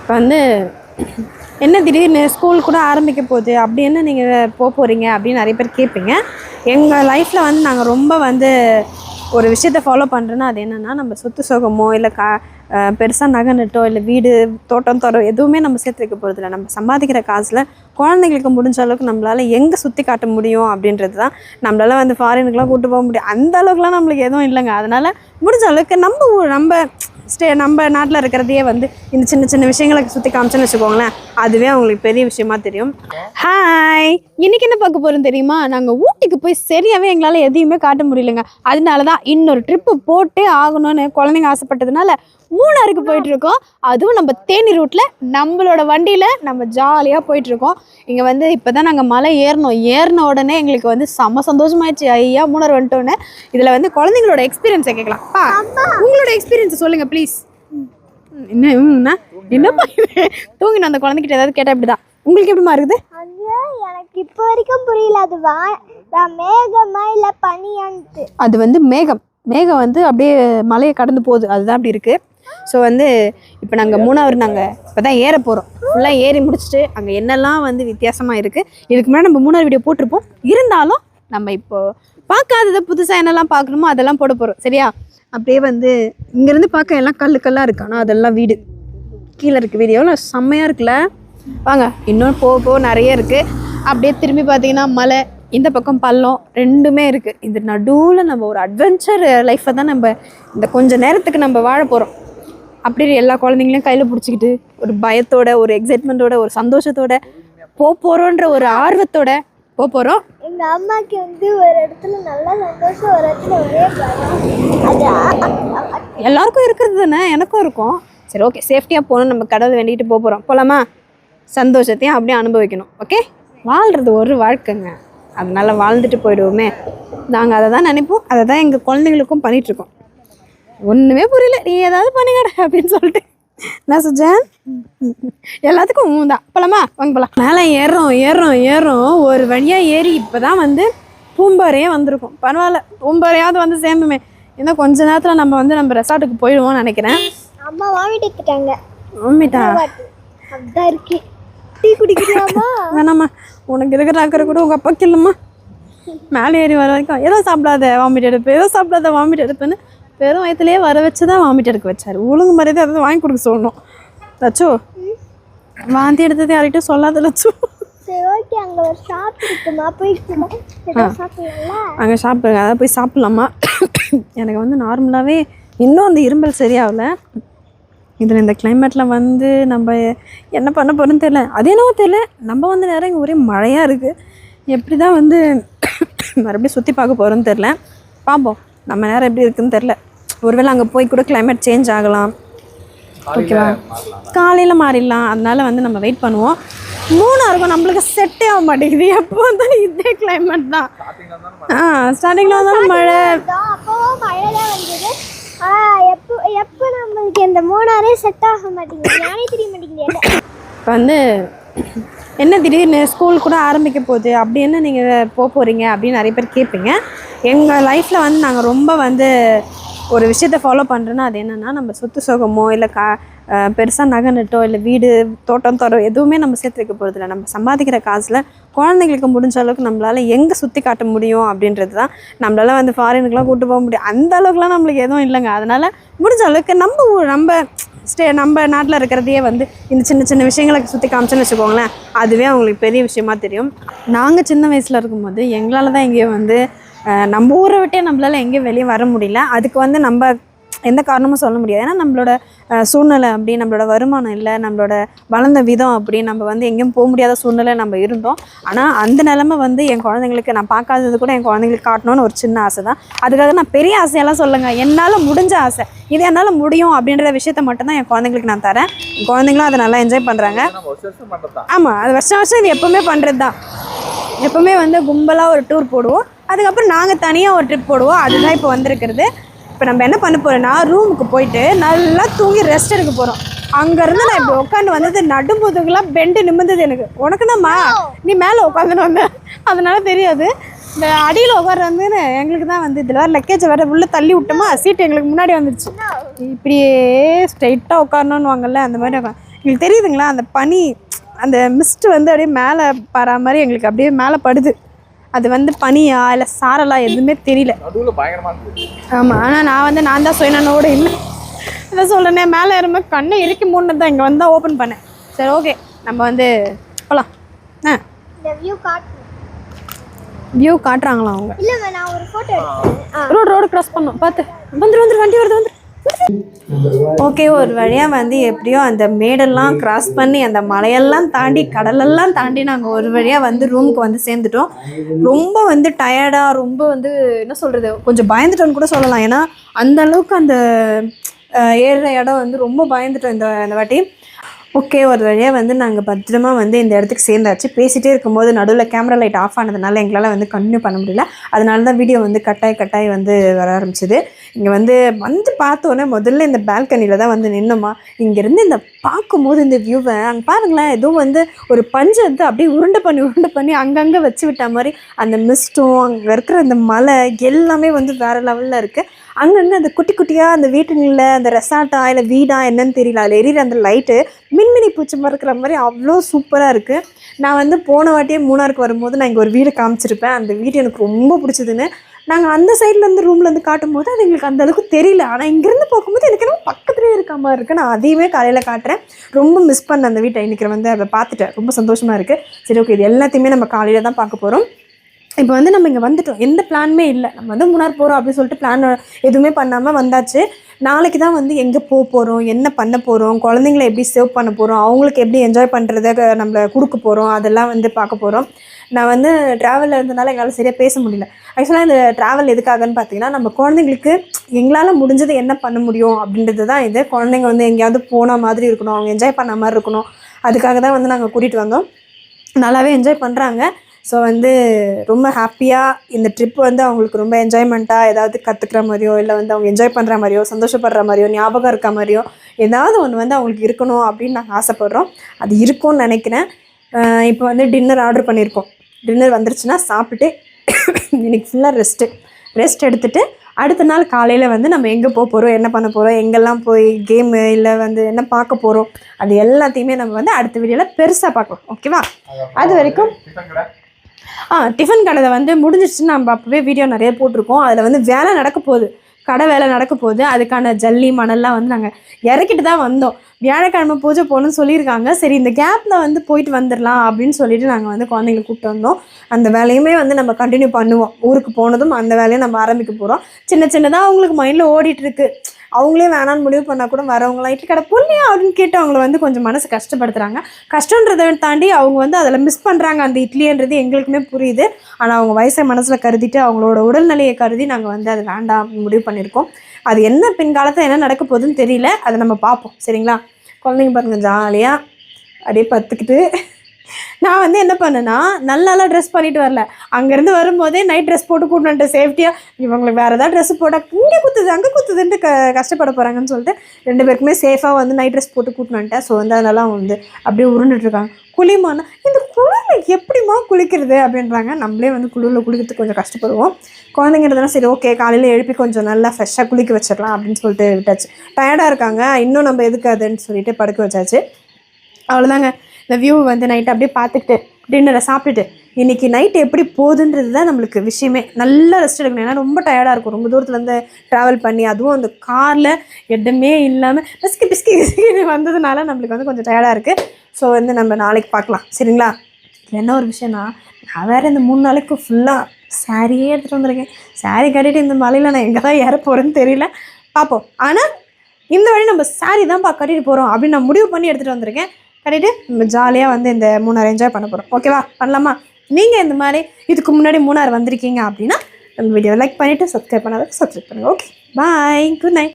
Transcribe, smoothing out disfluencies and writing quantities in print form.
இப்போ வந்து என்ன திடீர்னு ஸ்கூல் கூட ஆரம்பிக்க போகுது அப்படி என்ன நீங்கள் போகிறீங்க அப்படின்னு நிறைய பேர் கேட்பீங்க. எங்கள் லைஃப்பில் வந்து நாங்கள் ரொம்ப வந்து ஒரு விஷயத்தை ஃபாலோ பண்ணுறோன்னா அது என்னென்னா, நம்ம சொத்து சுகமோ இல்லை பெருசாக நகை நட்டோ இல்லை வீடு தோட்டம் தோட்டம் எதுவுமே நம்ம சேர்த்து வைக்க போகிறதில்ல. நம்ம சம்பாதிக்கிற காசில் குழந்தைங்களுக்கு முடிஞ்ச அளவுக்கு நம்மளால் எங்கே சுற்றி காட்ட முடியும் அப்படின்றது தான். நம்மளால வந்து ஃபாரினுக்குலாம் கூப்பிட்டு போக முடியும், அந்த அளவுக்குலாம் நம்மளுக்கு எதுவும் இல்லைங்க. அதனால் முடிஞ்ச அளவுக்கு நம்ம நாட்டில் இருக்கிறதையே வந்து இந்த சின்ன சின்ன விஷயங்களுக்கு சுற்றி காமிச்சோன்னு வச்சுக்கோங்களேன், அதுவே அவங்களுக்கு பெரிய விஷயமா தெரியும். ஹாய், இன்னைக்கு என்ன பார்க்க போகிறோம் தெரியுமா? நாங்கள் ஊட்டிக்கு போய் சரியாகவே எங்களால் எதையுமே காட்ட முடியலைங்க. அதனால தான் இன்னொரு ட்ரிப்பு போட்டே ஆகணும்னு குழந்தைங்க ஆசைப்பட்டதுனால மூணாருக்கு போயிட்டுருக்கோம். அதுவும் நம்ம தேனி ரூட்டில் நம்மளோட வண்டியில் நம்ம ஜாலியாக போயிட்டுருக்கோம். இங்கே வந்து இப்போ தான் நாங்கள் மலை ஏறின உடனே எங்களுக்கு வந்து செம்ம சந்தோஷமாயிடுச்சு. ஐயா மூணார் வந்துட்டோன்னே. இதில் வந்து குழந்தைங்களோட எக்ஸ்பீரியன்ஸை கேட்கலாம். உங்களோட எக்ஸ்பீரியன்ஸை சொல்லுங்கள் ப்ளீஸ். என்னப்பா தூங்கின அந்த குழந்தைகிட்ட ஏதாவது கேட்டால் இப்படி தான். உங்களுக்கு எப்படிமா இருக்குது? எனக்கு இப்போ வரைக்கும் புரியல. அது மேகமா இல்லை பனியான்ட்டு. அது வந்து மேகம் வந்து அப்படியே மலையை கடந்து போகுது, அதுதான் அப்படி இருக்குது. ஸோ வந்து இப்போ நாங்கள் மூணாவது இப்போ தான் ஏற போகிறோம். ஃபுல்லாக ஏறி முடிச்சுட்டு அங்கே என்னெல்லாம் வந்து வித்தியாசமாக இருக்குது. இதுக்கு முன்னாடி நம்ம மூணாவது வீடியோ போட்டிருப்போம். இருந்தாலும் நம்ம இப்போது பார்க்காததை புதுசாக என்னெல்லாம் பார்க்கணுமோ அதெல்லாம் போட போகிறோம். சரியா? அப்படியே வந்து இங்கேருந்து பார்க்க எல்லாம் கல்லாக இருக்கு, ஆனால் அதெல்லாம் வீடு கீழே இருக்குது. வீடு எவ்வளோ செம்மையாக இருக்குல்ல. வாங்க, இன்னும் போக நிறைய இருக்குது. அப்படியே திரும்பி பார்த்தீங்கன்னா மலை, இந்த பக்கம் பள்ளம், ரெண்டுமே இருக்குது. இந்த நடுவில் நம்ம ஒரு அட்வென்ச்சர் லைஃப்பை தான் நம்ம இந்த கொஞ்சம் நேரத்துக்கு நம்ம வாழ போகிறோம். அப்படி எல்லா குழந்தைங்களையும் கையில் பிடிச்சிக்கிட்டு ஒரு பயத்தோட, ஒரு எக்ஸைட்மெண்ட்டோட, ஒரு சந்தோஷத்தோட போகிறோன்ற ஒரு ஆர்வத்தோட போகிறோம். எங்கள் அம்மாவுக்கு வந்து ஒரு இடத்துல நல்லா சந்தோஷம், ஒரு இடத்துல ஒரே பயம். எல்லாருக்கும் இருக்கிறது தானே, எனக்கும் இருக்கும். சரி, ஓகே, சேஃப்டியாக போகணும். நம்ம கடவுளை வேண்டிகிட்டு போகிறோம். போகலாமா? சந்தோஷத்தையும் அப்படியே அனுபவிக்கணும். ஓகே, வாழ்கிறது ஒரு வாழ்க்கைங்க, அதனால வாழ்ந்துட்டு போயிடுவோமே. நாங்கள் அதை தான் நினைப்போம், அதை தான் எங்கள் குழந்தைங்களுக்கும் பண்ணிகிட்ருக்கோம். ஒன்றுமே புரியல, நீ ஏதாவது பண்ணிக்கட அப்படின்னு சொல்லிட்டு நான் சுஜன் எல்லாத்துக்கும் தான். போகலாமா? வாங்க போகலாம். மேலே ஏறுறோம் ஒரு வழியாக ஏறி இப்போ தான் வந்து பூம்பாறையே வந்திருக்கோம். பரவாயில்ல, பூம்பாறையாவது வந்து சேர்ந்துமே. இன்னும் கொஞ்ச நேரத்தில் நம்ம ரெசார்ட்டுக்கு போயிடுவோம்னு நினைக்கிறேன். அம்மா வாமிட் எடுத்துட்டாங்க. வாமிட்டா? அப்படிதான் இருக்கு. டீ குடிக்கலாமா? வேணாம்மா, உனக்கு இருக்கிற ஆக்கிற கூட உங்கள் அப்பாக்கு இல்லைம்மா. மேலே ஏறி வர வரைக்கும் ஏதோ சாப்பிடாத வாமிட் எடுப்பேன்னு வெறும் வயத்துலேயே வர வச்சு தான் வாமிட் எடுக்க வச்சார். ஒழுங்கு மரியாதை அதை வாங்கி கொடுக்க சொல்லணும். லட்சோ, வாந்தி எடுத்தது யார்கிட்டும் சொல்லாத லட்சோ. அங்கே ஒரு ஷாப் இருக்குமா, அங்கே சாப்பிடுங்க, அதை போய் சாப்பிட்லாமா? எனக்கு வந்து நார்மலாகவே இன்னும் அந்த இரும்பல் சரியாகல. இதில் இந்த கிளைமேட்டில் வந்து நம்ம என்ன பண்ண போகிறோன்னு தெரியல. அது என்னவோ தெரியல, நம்ம வந்து நேரம் இங்கே ஒரே மழையாக இருக்குது. எப்படி தான் வந்து மறுபடியும் சுற்றி பார்க்க போகிறோன்னு தெரில. பார்ப்போம், நம்ம நேரம் எப்படி இருக்குதுன்னு தெரில. ஒருவேளை அங்கே போய் கூட கிளைமேட் சேஞ்ச் ஆகலாம். ஓகேவா? காலையில் மாறிடலாம். அதனால வந்து நம்ம வெயிட் பண்ணுவோம். மூணாருக்கும் நம்மளுக்கு செட்டே ஆக மாட்டேங்குது. எப்போ வந்தாலும் இதே கிளைமேட் தான். ஸ்டார்டிங்கில் வந்தாலும் மழை, அப்போவும் மழை தான் வந்தது. எப்போ நம்மளுக்கு இந்த மூணாரே செட் ஆக மாட்டேங்குது, நானே தெரிய மாட்டேங்குது. இப்போ வந்து என்ன திடீர்னு ஸ்கூல் கூட ஆரம்பிக்க போகுது அப்படி என்ன நீங்கள் போகிறீங்க அப்படின்னு நிறைய பேர் கேட்பீங்க. எங்கள் லைஃப்பில் வந்து நாங்கள் ரொம்ப வந்து ஒரு விஷயத்தை ஃபாலோ பண்ணுறோன்னா அது என்னென்னா, நம்ம சொத்து சுகமோ இல்லை பெருசாக நகை நட்டோ இல்லை வீடு தோட்டம் தோட்டம் எதுவுமே நம்ம சேர்த்து வைக்க போகிறதில்ல. நம்ம சம்பாதிக்கிற காசில் குழந்தைங்களுக்கு முடிஞ்ச அளவுக்கு நம்மளால் எங்கே சுற்றி காட்ட முடியும் அப்படின்றது தான். நம்மளால வந்து ஃபாரினுக்குலாம் கூப்பிட்டு போக முடியும், அந்த அளவுக்குலாம் நம்மளுக்கு எதுவும் இல்லைங்க. அதனால் முடிஞ்ச அளவுக்கு நம்ம நாட்டில் இருக்கிறதையே வந்து இந்த சின்ன சின்ன விஷயங்களுக்கு சுற்றி காமிச்சோன்னு வச்சுக்கோங்களேன், அதுவே அவங்களுக்கு பெரிய விஷயமா தெரியும். நாங்கள் சின்ன வயசில் இருக்கும்போது எங்களால் தான் எங்கேயோ வந்து நம்ம ஊரை விட்டே நம்மளால் எங்கேயும் வெளியே வர முடியல. அதுக்கு வந்து நம்ம எந்த காரணமும் சொல்ல முடியாது. ஏன்னா நம்மளோட சூழ்நிலை அப்படி, நம்மளோட வருமானம் இல்லை, நம்மளோட வளர்ந்த விதம் அப்படி, நம்ம வந்து எங்கேயும் போக முடியாத சூழ்நிலை நம்ம இருந்தோம். ஆனால் அந்த நிலைமை வந்து என் குழந்தைங்களுக்கு நான் பார்க்காதது கூட என் குழந்தைங்களுக்கு காட்டணும்னு ஒரு சின்ன ஆசை தான். அதுக்காக நான் பெரிய ஆசையெல்லாம் சொல்லுங்க, என்னால் முடிஞ்ச ஆசை, இது என்னால் முடியும் அப்படின்ற விஷயத்த மட்டும்தான் என் குழந்தைங்களுக்கு நான் தரேன். என் குழந்தைங்களும் அதை நல்லா என்ஜாய் பண்ணுறாங்க. ஆமாம், அது வருஷம் இது எப்போவுமே பண்ணுறது தான். எப்போவுமே வந்து கும்பலாக ஒரு டூர் போடுவோம், அதுக்கப்புறம் நாங்கள் தனியாக ஒரு ட்ரிப் போடுவோம். அதுதான் இப்போ வந்திருக்கிறது. இப்போ நம்ம என்ன பண்ண போகிறோன்னா, ரூமுக்கு போயிட்டு நல்லா தூங்கி ரெஸ்ட் எடுக்க போகிறோம். அங்கேருந்து நான் இப்போ உட்காந்து வந்தது நடுமுதுகெலாம் பெண்டு நிமிர்ந்தது எனக்கு. உனக்குன்னாம்மா, நீ மேலே உட்காந்துன்னு வந்த, அதனால தெரியாது. இந்த அடியில் உட்கார்றதுன்னு எங்களுக்கு தான் வந்து இதில் வேறு லக்கேஜை வேறு உள்ளே தள்ளி விட்டோமா, சீட்டு எங்களுக்கு முன்னாடி வந்துடுச்சு. இப்படியே ஸ்ட்ரைட்டாக உட்காரணுன்னு வாங்கல்ல, அந்த மாதிரி உட்காந்து எங்களுக்கு தெரியுதுங்களா அந்த பனி அந்த மிஸ்ட்டு வந்து அப்படியே மேலே பரா மாதிரி எங்களுக்கு அப்படியே மேலே படுது. அது வந்து பனியா இல்லை சாரலா எதுவுமே தெரியல. ஆமாம், ஆனால் நான் தான் சுயநனோடு இல்லை. என்ன சொல்கிறேனே, மேலே ஏறும்போது கண்ணை இறுக்கி மூணு தான் இங்கே வந்து தான் ஓப்பன் பண்ணேன். சரி ஓகே, நம்ம வந்து போகலாம். வியூ காட்டுறாங்களா அவங்க? ரோடு கிராஸ் பண்ணோம், பார்த்து வந்துரு வண்டி வருது. ஓகே, ஒரு வழியாக வந்து எப்படியோ அந்த மேடெல்லாம் கிராஸ் பண்ணி அந்த மலையெல்லாம் தாண்டி கடலெல்லாம் தாண்டி நாங்கள் ஒரு வழியாக வந்து ரூமுக்கு வந்து சேர்ந்துட்டோம். ரொம்ப வந்து டயர்டாக, ரொம்ப வந்து என்ன சொல்கிறது, கொஞ்சம் பயந்துட்டோன்னு கூட சொல்லலாம். ஏன்னா அந்த அளவுக்கு அந்த ஏறுற இடம் வந்து ரொம்ப பயந்துட்டோம் இந்த வாட்டி. ஓகே, ஒரு வழியாக வந்து நாங்கள் பத்திரமா வந்து இந்த இடத்துக்கு சேர்ந்தாச்சு. பேசிகிட்டே இருக்கும்போது நடுவில் கேமரா லைட் ஆஃப் ஆனதுனால எங்களால் வந்து கண்டினியூ பண்ண முடியல. அதனால தான் வீடியோ வந்து கட்டாய் வந்து வர ஆரம்பிச்சிது. இங்கே வந்து பார்த்தோன்னே முதல்ல இந்த பால்கனியில் தான் வந்து நின்னோமா. இங்கேருந்து இந்த பார்க்கும்போது இந்த வியூவை அங்கே பாருங்களேன், எதுவும் வந்து ஒரு பஞ்சு வந்து அப்படியே உருண்டை பண்ணி அங்கங்கே வச்சு விட்ட மாதிரி அந்த மிஸ்ட்டும் அங்கே இருக்கிற அந்த மலை எல்லாமே வந்து வேறு லெவலில் இருக்குது. அங்கங்கே அந்த குட்டி குட்டியாக அந்த வீட்டுங்களில் அந்த ரெசார்ட்டா இல்லை வீடா என்னன்னு தெரியல, அதில் எரியிற அந்த லைட்டு மின்மினி பூச்சி மறக்கிற மாதிரி அவ்வளோ சூப்பராக இருக்குது. நான் வந்து போன வாட்டியே மூணாருக்கு வரும்போது நான் இங்கே ஒரு வீடு காமிச்சிருப்பேன். அந்த வீடு எனக்கு ரொம்ப பிடிச்சதுன்னு நாங்கள் அந்த சைட்லேருந்து ரூம்லேருந்து காட்டும்போது அது எங்களுக்கு அந்தளவுக்கு தெரியல. ஆனால் இங்கேருந்து பார்க்கும்போது எனக்கு என்ன பக்கத்துலேயே இருக்க மாதிரி இருக்குது. நான் அதையுமே காலையில் காட்டுறேன். ரொம்ப மிஸ் பண்ண அந்த வீட்டை இன்றைக்கி வந்து அதை பார்த்துட்டேன். ரொம்ப சந்தோஷமாக இருக்குது. சரி ஓகே, இது எல்லாத்தையுமே நம்ம காலையில் தான் பார்க்க போகிறோம். இப்போ வந்து நம்ம இங்கே வந்துட்டோம், எந்த பிளானுமே இல்லை. நம்ம வந்து மூணார் போகிறோம் அப்படின்னு சொல்லிட்டு பிளான் எதுவுமே பண்ணாமல் வந்தாச்சு. நாளைக்கு தான் வந்து எங்கே போகிறோம், என்ன பண்ண போகிறோம், குழந்தைங்கள எப்படி சேவ் பண்ண போகிறோம், அவங்களுக்கு எப்படி என்ஜாய் பண்ணுறத நம்மளை கொடுக்க போகிறோம், அதெல்லாம் வந்து பார்க்க போகிறோம். நான் வந்து ட்ராவலில் இருந்தனால எங்களால் சரியாக பேச முடியல. ஆக்சுவலாக இந்த ட்ராவல் எதுக்காகன்னு பார்த்தீங்கன்னா, நம்ம குழந்தைங்களுக்கு எங்களால் முடிஞ்சது என்ன பண்ண முடியும் அப்படின்றது தான் இது. குழந்தைங்க வந்து எங்கேயாவது போன மாதிரி இருக்கணும், அவங்க என்ஜாய் பண்ண மாதிரி இருக்கணும். அதுக்காக தான் வந்து நாங்கள் கூட்டிகிட்டு வந்தோம். நல்லாவே என்ஜாய் பண்ணுறாங்க. ஸோ வந்து ரொம்ப ஹாப்பியாக இந்த ட்ரிப் வந்து அவங்களுக்கு ரொம்ப என்ஜாய்மெண்ட்டாக ஏதாவது கற்றுக்குற மாதிரியோ, இல்லை வந்து அவங்க என்ஜாய் பண்ணுற மாதிரியோ, சந்தோஷப்படுற மாதிரியோ, ஞாபகம் இருக்க மாதிரியோ ஏதாவது ஒன்று வந்து அவங்களுக்கு இருக்கணும் அப்படின்னு நாங்கள் ஆசைப்பட்றோம். அது இருக்கும்னு நினைக்கிறேன். இப்போ வந்து டின்னர் ஆர்டர் பண்ணியிருக்கோம். டின்னர் வந்துருச்சுன்னா சாப்பிட்டுட்டு இன்றைக்கி ஃபுல்லாக ரெஸ்ட் எடுத்துகிட்டு அடுத்த நாள் காலையில் வந்து நம்ம எங்கே போக போகிறோம், என்ன பண்ண போகிறோம், எங்கெல்லாம் போய் கேமு இல்லை வந்து என்ன பார்க்க போகிறோம், அது எல்லாத்தையுமே நம்ம வந்து அடுத்த வீடியோவில் பெருசாக பார்க்கலாம். ஓகேவா? அது வரைக்கும் டிஃபன் கடை வந்து முடிஞ்சிடுச்சுன்னு நம்ம அப்போவே வீடியோ நிறைய போட்டிருக்கோம். அதில் வந்து வேலை நடக்க போகுது, கடை வேலை நடக்க போகுது. அதுக்கான ஜல்லி மணல்லாம் வந்து நாங்கள் இறக்கிட்டு தான் வந்தோம். வியாழக்கிழமை பூஜை போகணுன்னு சொல்லியிருக்காங்க. சரி, இந்த கேப்பில் வந்து போயிட்டு வந்துடலாம் அப்படின்னு சொல்லிட்டு நாங்கள் வந்து குழந்தைங்களை கூப்பிட்டு வந்தோம். அந்த வேலையுமே வந்து நம்ம கண்டினியூ பண்ணுவோம். ஊருக்கு போனதும் அந்த வேலையை நம்ம ஆரம்பிக்க போகிறோம். சின்னதாக அவங்களுக்கு மைண்டில் ஓடிட்டுருக்கு. அவங்களே வேணான்னு முடிவு பண்ணால் கூட வரவங்களாம் இட்லி கடை போடலையா அப்படின்னு கேட்டு அவங்கள வந்து கொஞ்சம் மனசு கஷ்டப்படுத்துகிறாங்க. கஷ்டன்றதை தாண்டி அவங்க வந்து அதில் மிஸ் பண்ணுறாங்க அந்த இட்லின்றது எங்களுக்குமே புரியுது. ஆனால் அவங்க வயசை மனசில் கருதிட்டு அவங்களோட உடல்நிலையை கருதி நாங்கள் வந்து அது வேண்டாம் முடிவு பண்ணியிருக்கோம். அது என்ன பின்காலத்தில் என்ன நடக்க போகுதுன்னு தெரியல, அதை நம்ம பார்ப்போம். சரிங்களா? குழந்தைங்க பாருங்கள் ஜாலியாக அப்படியே பத்துக்கிட்டு. நான் வந்து என்ன பண்ணேன்னா, நல்லாலாம் ட்ரெஸ் பண்ணிட்டு வரல. அங்கேருந்து வரும்போதே நைட் ட்ரெஸ் போட்டு கூட்டு வந்துட்டு சேஃப்டியாக. இவங்களுக்கு வேறு ஏதாவது ட்ரெஸ்ஸு போட்டால் இங்கே குத்துது அங்கே குத்துதுன்ட்டு கஷ்டப்பட போகிறாங்கன்னு சொல்லிட்டு 2 பேருக்குமே சேஃபாக வந்து நைட் ட்ரெஸ் போட்டு கூட்டு வந்துட்டேன். ஸோ வந்து அதனால அவங்க வந்து அப்படியே உருண்டுட்ருக்காங்க. குளிமானா இந்த குளிரில் எப்படிமா குளிக்கிறது அப்படின்றாங்க. நம்மளே வந்து குளிரில் குளிக்கிறதுக்கு கொஞ்சம் கஷ்டப்படுவோம். குழந்தைங்கிறதுனா சரி ஓகே, காலையில் எழுப்பி கொஞ்சம் நல்லா ஃப்ரெஷ்ஷாக குளிக்க வச்சிடலாம் அப்படின்னு சொல்லிட்டு விட்டாச்சு. டயர்டாக இருக்காங்க, இன்னும் நம்ம எதுக்கு அதுன்னு சொல்லிட்டு படுக்க வச்சாச்சு. அவ்வளோதாங்க. இந்த வியூ வந்து நைட்டு அப்படியே பார்த்துக்கிட்டு டின்னரை சாப்பிட்டுட்டு இன்றைக்கி நைட்டு எப்படி போகுதுன்றது தான் நம்மளுக்கு விஷயமே. நல்லா ரெஸ்ட் எடுக்கணும். ஏன்னா ரொம்ப டயர்டாக இருக்கும், ரொம்ப தூரத்துலேருந்து ட்ராவல் பண்ணி, அதுவும் அந்த காரில் இடமே இல்லாமல் பிஸ்கி வந்ததுனால நம்மளுக்கு வந்து கொஞ்சம் டயர்டாக இருக்குது. ஸோ வந்து நம்ம நாளைக்கு பார்க்கலாம். சரிங்களா? என்ன ஒரு விஷயம்னா, நான் வேறு இந்த 3 நாளைக்கு ஃபுல்லாக சாரியே எடுத்துகிட்டு வந்திருக்கேன். சாரி கட்டிட்டு இந்த மலையில் நான் எங்கே தான் ஏற போகிறேன்னு தெரியல, பார்ப்போம். ஆனால் இந்த வழி நம்ம சாரி தான்ப்பா கட்டிட்டு போகிறோம் அப்படின்னு நான் முடிவு பண்ணி எடுத்துகிட்டு வந்திருக்கேன். கட்டிட்டு நம்ம ஜாலியாக வந்து இந்த மூணார் என்ஜாய் பண்ண போகிறோம். ஓகேவா? பண்ணலாமா? நீங்கள் இந்த மாதிரி இதுக்கு முன்னாடி மூணார் வந்திருக்கீங்க அப்படின்னா நம்ம வீடியோவை லைக் பண்ணிவிட்டு சப்ஸ்கிரைப் பண்ணாத சப்ஸ்கிரைப் பண்ணுங்கள். ஓகே, பாய், குட் நைட்.